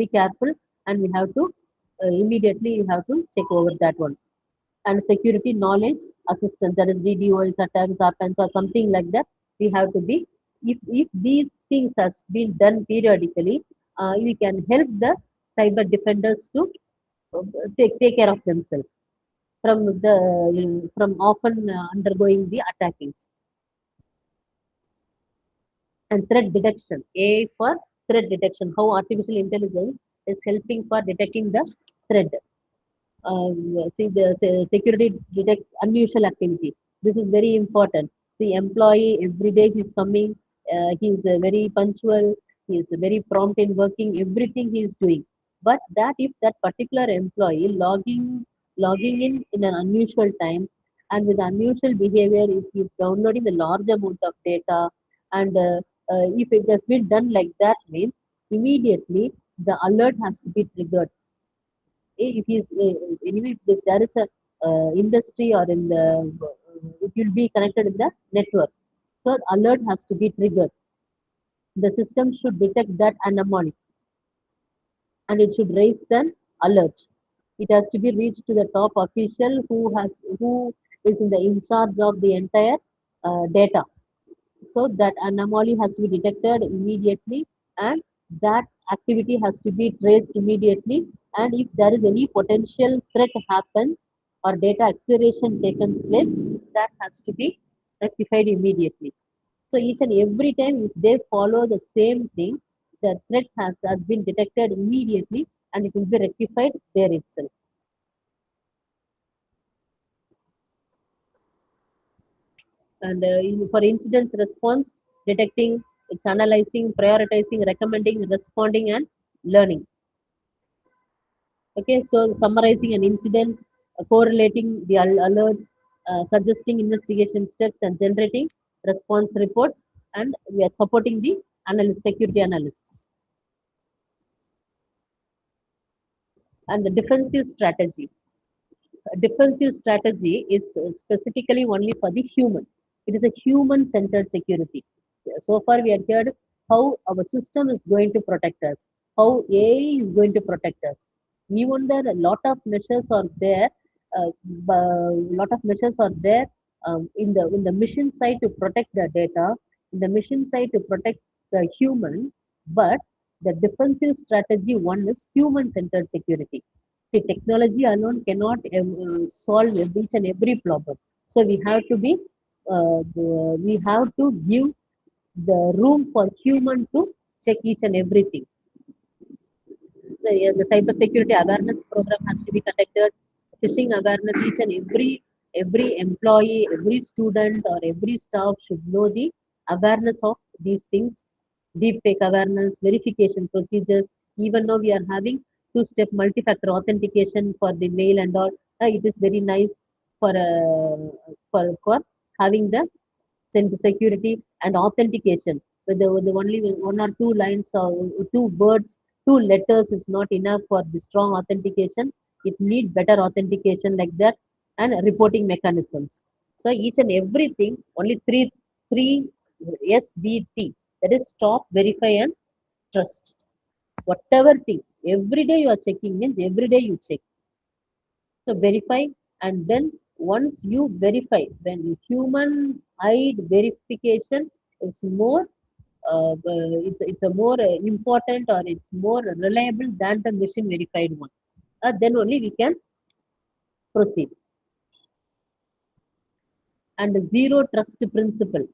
careful, and we have to immediately you have to check over that one. And security knowledge assistance, that is DDoS attacks happens or something like that, we have to be, if these things has been done periodically, we can help the cyber defenders to take care of themselves from from often undergoing the attackings. And threat detection, AI for threat detection, how artificial intelligence is helping for detecting the threat. See, the security detects unusual activity. This is very important. The employee every day he's coming, he is very punctual, he is very prompt in working, everything he is doing. But that if that particular employee logging in an unusual time, and with unusual behavior, if he is downloading a large amount of data, and if it has been done like that, means immediately the alert has to be triggered. If is anyway, if there is a industry or in the it will be connected in the network, so alert has to be triggered. The system should detect that anomaly, and it should raise an alert. It has to be reached to the top official who is in the in charge of the entire data. So that anomaly has to be detected immediately, and that activity has to be traced immediately. And if there is any potential threat happens or data acceleration takes place, that has to be rectified immediately. So each and every time, if they follow the same thing, the threat has been detected immediately and it will be rectified there itself. And for incident response, detecting, it's analyzing, prioritizing, recommending, responding, and learning. Okay, so summarizing an incident, correlating the alerts, suggesting investigation steps, and generating response reports, and we are supporting the security analysts. And the defensive strategy. A defensive strategy is specifically only for the human. It is a human centered security. So far, we have heard how our system is going to protect us, how AI is going to protect us. Even there, a lot of measures are there. Lot of measures are there in the mission side to protect the data, in the mission side to protect the human. But the defensive strategy one is human centered security. The technology alone cannot solve each and every problem. So we have to give the room for human to check each and everything. The cyber security awareness program has to be conducted. Phishing awareness, each and every employee, every student, or every staff should know the awareness of these things. Deep fake awareness, verification procedures. Even though we are having two-step multi-factor authentication for the mail and all, it is very nice for for having the security and authentication. With the only one or two lines or two words, two letters is not enough for the strong authentication. It needs better authentication like that, and reporting mechanisms. So each and everything, only three SBT, that is stop, verify, and trust. Whatever thing, every day you are checking means every day you check. So verify, and then once you verify, when human hide verification is more, it's a more important, or it's more reliable than the machine verified one. Then only we can proceed. And the zero trust principle.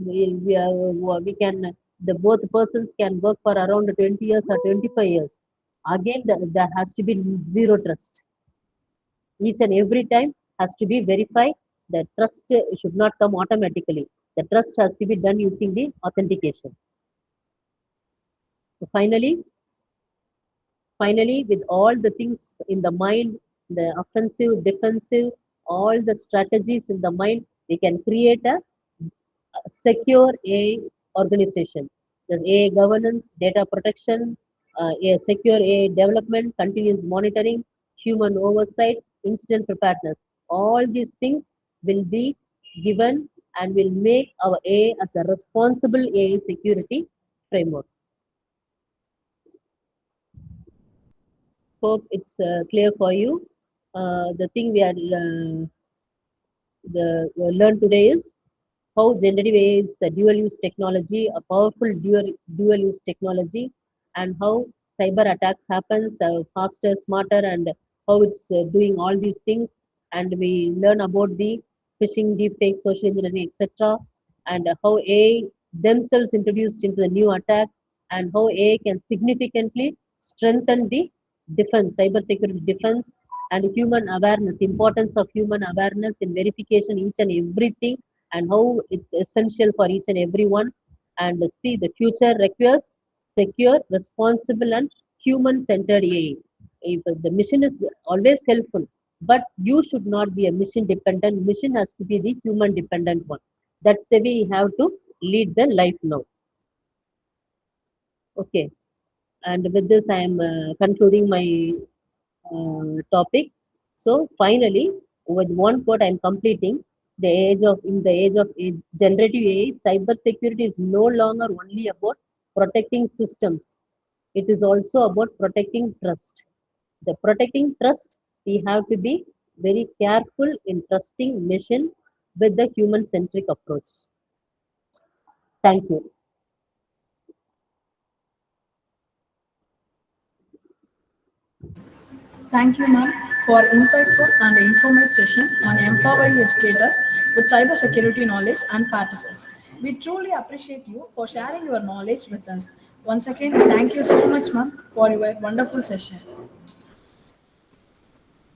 We can, the both persons can work for around 20 years or 25 years. Again, there has to be zero trust. Each and every time has to be verified. The trust should not come automatically. The trust has to be done using the authentication. So finally, with all the things in the mind, the offensive, defensive, all the strategies in the mind, we can create a secure AI organization. The AI governance, data protection, a secure AI development, continuous monitoring, human oversight, instant preparedness. All these things will be given and will make our AI as a responsible AI security framework. Hope it's clear for you. The thing we are learn today is how generative AI is the dual use technology, a powerful dual use technology, and how cyber attacks happens faster, smarter, and how it's doing all these things. And we learn about the phishing, deepfake, social engineering, etc., and how AI themselves introduced into the new attack, and how AI can significantly strengthen the defense, cyber security defense, and human awareness, importance of human awareness in verification, each and everything, and how it's essential for each and every one. And see, the future requires secure, responsible, and human-centered AI. If the mission is always helpful, but you should not be a mission dependent. Mission has to be the human dependent one. That's the way you have to lead the life now. Okay, and with this, I am concluding my topic. So finally, with one quote, I am completing the age of in the age of generative AI. Cyber security is no longer only about protecting systems. It is also about protecting trust. The protecting trust, we have to be very careful in trusting machine with the human centric approach. Thank you. Thank you, ma'am, for insightful and informative session on empowering educators with cybersecurity knowledge and practices. We truly appreciate you for sharing your knowledge with us. Once again, thank you so much, ma'am, for your wonderful session.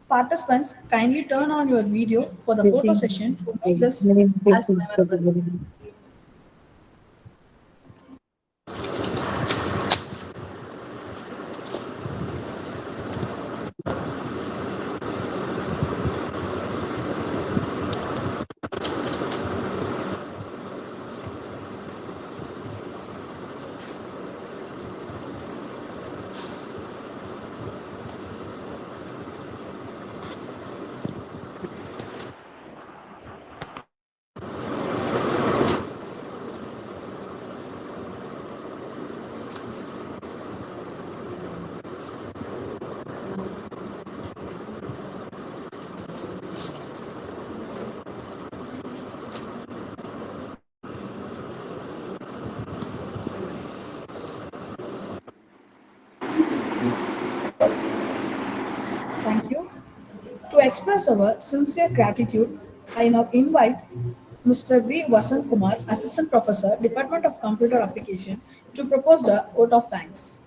Participants, kindly turn on your video for the photo session to make this as memorable. Thank you. To express our sincere gratitude, I now invite Mr. V. Vasant Kumar, Assistant Professor, Department of Computer Application, to propose the vote of thanks.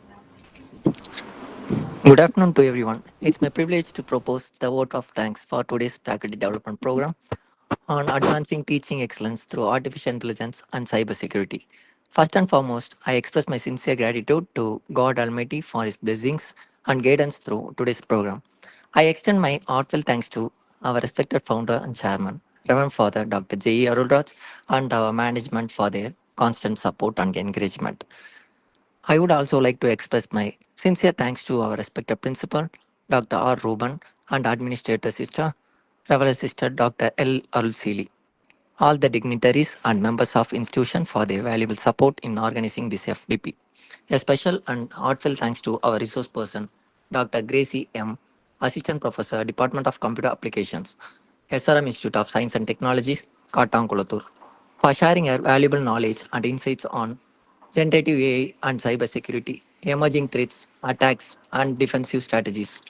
Good afternoon to everyone. It's my privilege to propose the vote of thanks for today's faculty development program on advancing teaching excellence through artificial intelligence and cybersecurity. First and foremost, I express my sincere gratitude to God Almighty for His blessings and guidance through today's program. I extend my heartfelt thanks to our respected founder and chairman, Reverend Father Dr. J.E. Arulraj, and our management for their constant support and encouragement. I would also like to express my sincere thanks to our respected principal, Dr. R. Ruban, and Administrator Sister, Reverend Sister Dr. L. Arulsili, all the dignitaries and members of institution for their valuable support in organizing this FDP. A special and heartfelt thanks to our resource person, Dr. Gracie M., Assistant Professor, Department of Computer Applications, SRM Institute of Science and Technologies, Kattankulathur, for sharing her valuable knowledge and insights on generative AI and cybersecurity, emerging threats, attacks, and defensive strategies.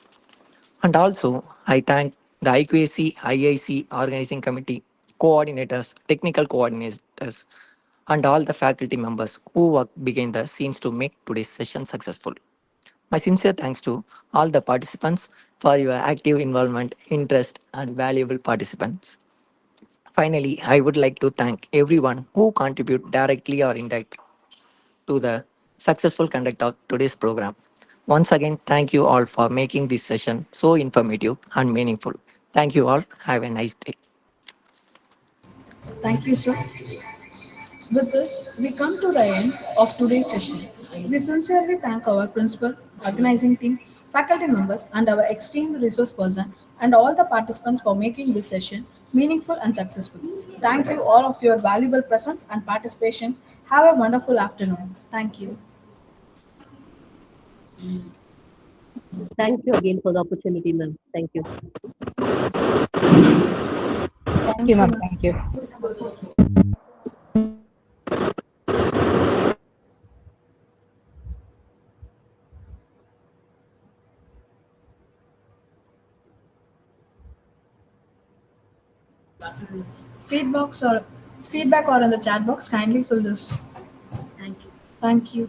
And also, I thank the IQAC, IIC organizing committee, coordinators, technical coordinators, and all the faculty members who worked behind the scenes to make today's session successful. My sincere thanks to all the participants for your active involvement, interest, and valuable participants. Finally, I would like to thank everyone who contribute directly or indirectly to the successful conduct of today's program. Once again, thank you all for making this session so informative and meaningful. Thank you all. Have a nice day. Thank you, sir. With this, we come to the end of today's session. We sincerely thank our principal, organizing team, faculty members, and our extreme resource person, and all the participants for making this session meaningful and successful. Thank you all of your valuable presence and participation. Have a wonderful afternoon. Thank you. Thank you again for the opportunity, ma'am. Thank you. Thank you, Thank you, ma'am. ma'am. Thank you. Feedbacks or feedback or in the chat box, kindly fill this. Thank you. Thank you.